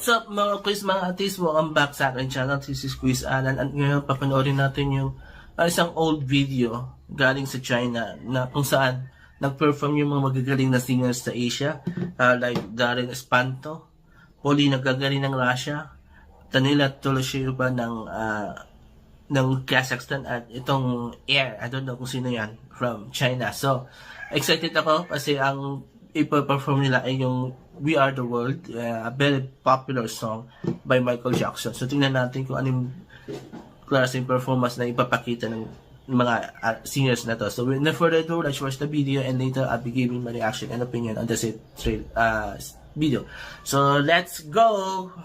What's up mga quiz mga artist? Welcome back sa akin channel. This is Quiz Alan at ngayon papanoorin natin yung isang old video galing sa China na kung saan nag-perform yung mga magagaling na singers sa Asia like Darren Espanto, Polly nagagaling ng Russia, Danila Toloshiba ng Kazakhstan at itong Air, I don't know kung sino yan, from China. So excited ako kasi ang ipa-perform nila ay yung We Are The World, a very popular song by Michael Jackson. So tingnan natin kung anong klaseng performance na ipapakita ng mga singers na to. So without further ado, let's watch the video and later I'll be giving my reaction and opinion on the said video. So let's go!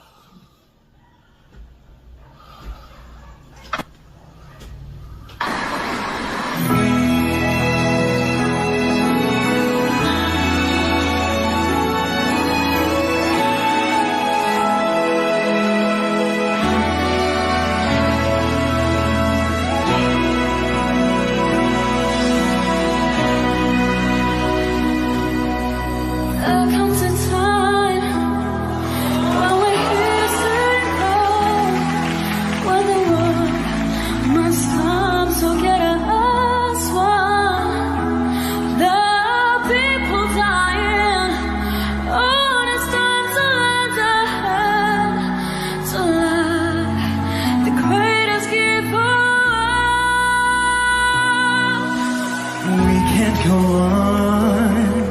Go on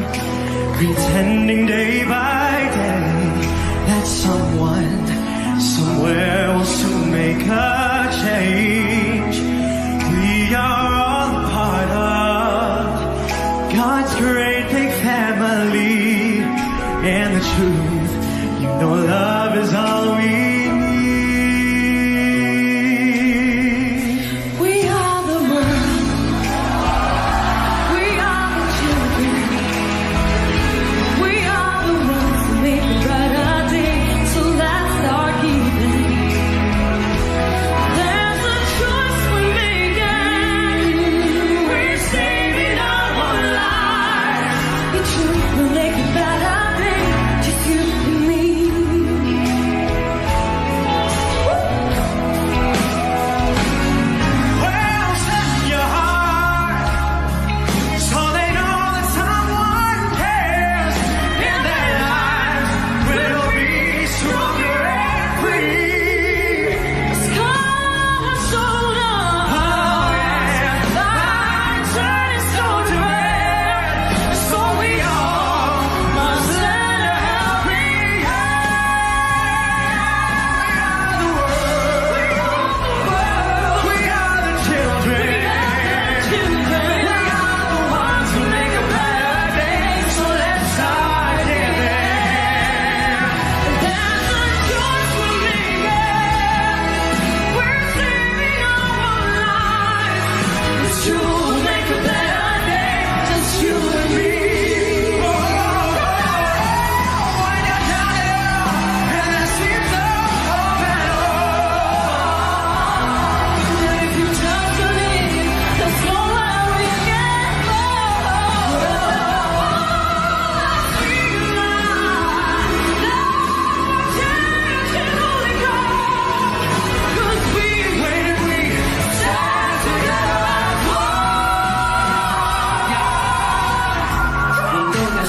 pretending day by day that someone somewhere will soon make a change. We are all a part of God's great big family, and the truth, you know, love is all we need.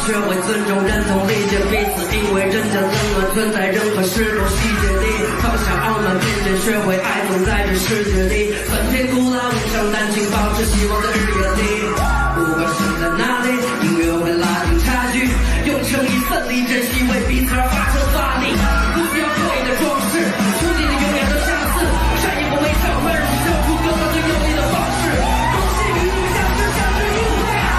学会尊重、认同、理解彼此，因为真正冷暖存在任何时空细节里。放下傲慢偏见，学会爱，总在这世界里。翻天古老，云上丹青，保持希望的日夜里。不管身在哪里，音乐会拉近差距，用诚意奋力，珍惜为彼此而发车发力。不需要刻意的装饰，注定的永远都相似。善意不为正，为而生出更高最有力的方式。恭喜与你相知，相知与会啊！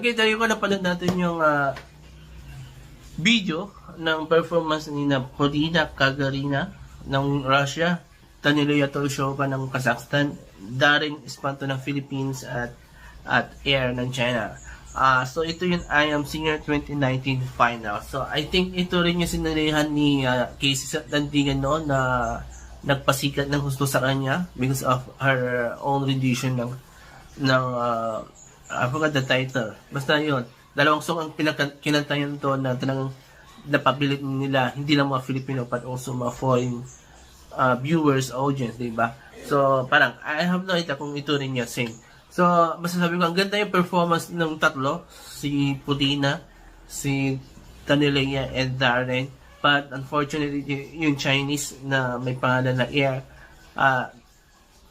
Okay, tayo ko napanood natin yung video ng performance ni Polina Gagarina ng Russia, Danilia Tolshova ng Kazakhstan, Daring Espanto ng Philippines at Air ng China. So ito yung I Am Singer 2019 final. So I think ito rin yung sinalihan ni Casey Sandigan noon na nagpasikat ng gusto sa kanya because of her own rendition ng I forgot the title. Basta yun. Dalawang song ang kinantayan to na talagang napabilit nila, hindi lang mga Filipino but also mga foreign viewers, audience, diba? So, parang, I have no idea kung ito rin yung sing. So, masasabi ko, ang ganda yung performance ng tatlo. Si Polina, si Danilia, and Darren. But, unfortunately, yung Chinese na may pangalan na Air,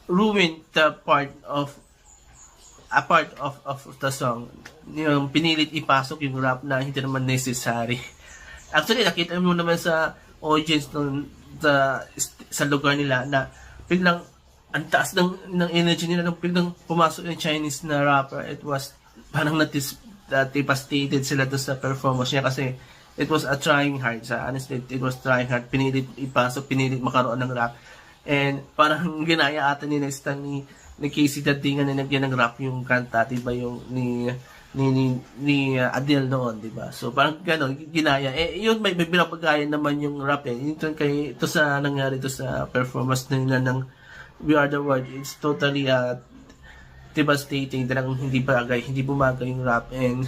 ruined the part of the song. Yung pinilit ipasok yung rap na hindi naman necessary. Actually, nakita mo naman sa audience sa lugar nila na biglang ang taas ng energy nila nung biglang pumasok yung Chinese na rapper. It was parang devastated sila doon sa performance niya kasi it was a trying hard. Honestly, it was trying hard. Pinilit ipasok, pinilit makaroon ng rap. And parang ginaya ata ni next time ni Casey Datingan na nagyan ng rap yung kanta, diba, yung ni Adele noon, diba? So parang gano'n, ginaya. Yun may pinapagayan naman yung rap Ito sa nangyari to sa performance nila ng We Are The World. It's totally devastating. Talagang hindi bumagay yung rap. And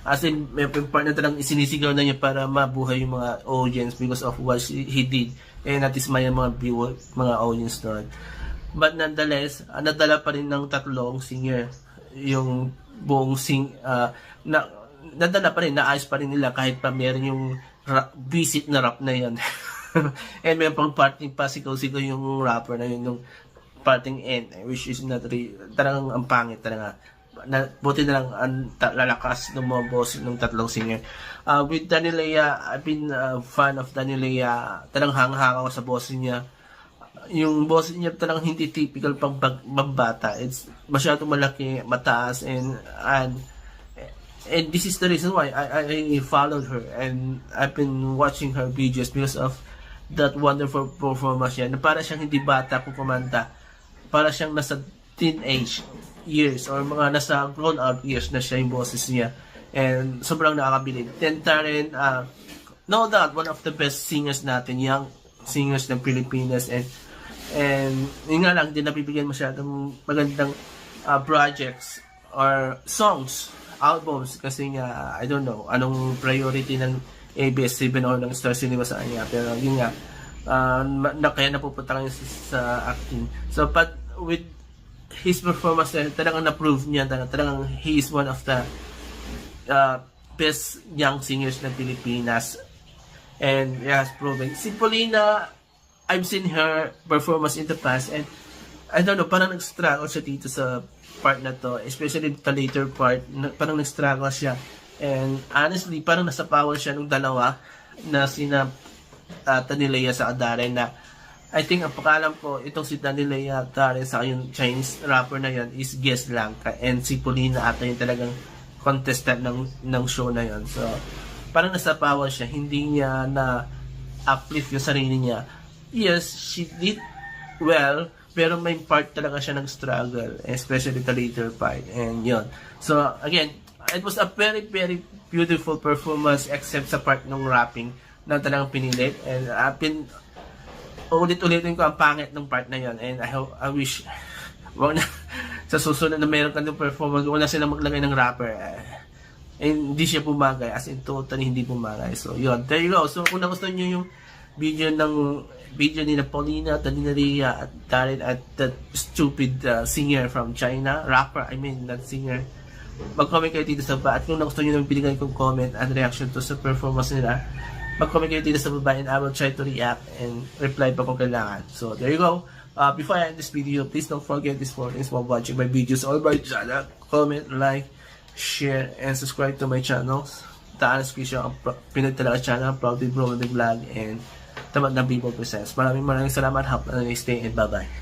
as in, may part na talagang isinisigaw na niya para mabuhay yung mga audience because of what he did. And natismay yung mga viewers, mga audience noon. But nonetheless, nadala pa rin ng tatlong singer yung buong nadala pa rin, naayos pa rin nila kahit pa meron yung visit na rap na yun. And may pang parting pa sigaw-sigaw yung rapper na yun, yung parting end, which is not really, talagang ang pangit talaga. Buti na lang ang lalakas ng mga boss ng tatlong singer. With Danilia, I've been a fan of Danilia. Talagang hanga ako sa boss niya. Yung boss niya talagang hindi typical pang bata. It's masyadong malaki, mataas, and this is the reason why I followed her and I've been watching her videos because of that wonderful performance niya. Na para siyang hindi bata kung kumanta. Para siyang nasa teenage years or mga nasa grown out years na siya yung boses niya. And sobrang nakakabilib. Then Darren, no doubt, one of the best singers natin, young singers ng Pilipinas, and yun nga lang, hindi nabibigyan masyadong magandang projects or songs, albums, kasi nga, I don't know, anong priority ng ABS-CBN o ng Star Cinema sa kanya, pero yun nga, kaya napupunta kayo sa acting. So, but with his performance, talagang na-prove niya, talagang he is one of the best young singers ng Pilipinas, and he has proven. Si Polina, I've seen her performance in the past, and I don't know, parang nag-struggle siya dito sa part na to, especially the later part, parang nag-struggle siya. And honestly, parang nasapawan siya nung dalawa na sina Danilia sa Darren, na I think ang pakalam ko, itong si Danilia Darren sa yung Chinese rapper na yan is guest lang, and si Polina ata yung talagang contestant ng show na yon. So parang nasapawan siya, hindi niya na uplift yung sarili niya. Yes, she did well, pero may part talaga siya ng struggle, especially the later part, and yon. So again, it was a very, very beautiful performance except sa part ng rapping na talagang pinilit, and ulit-ulitin ko ang pangit ng part na yon, and I wish wag na sa susunod na meron ka ng performance, wala silang maglagay ng rapper, and hindi siya pumagay, as in totally hindi pumagay. So yon, there you go. So kung nagustuhan nyo yung video ni Polina, Danilia, at Darren, at that stupid singer from China, rapper, I mean, not singer, mag-comment kayo dito sa baba. At kung nagustuhan nyo ng binigay kong comment and reaction to sa performance nila, mag-comment kayo dito sa baba, and I will try to react and reply pa kung kailangan. So there you go. Before I end this video, please don't forget this for while watching my videos all my channel. Comment, like, share, and subscribe to my channels. Taanas ko siya ang Pinoy Talaga channel, Proudly Bro Vlog, and Tamad na People Presents. Maraming salamat. Have a nice day and bye-bye.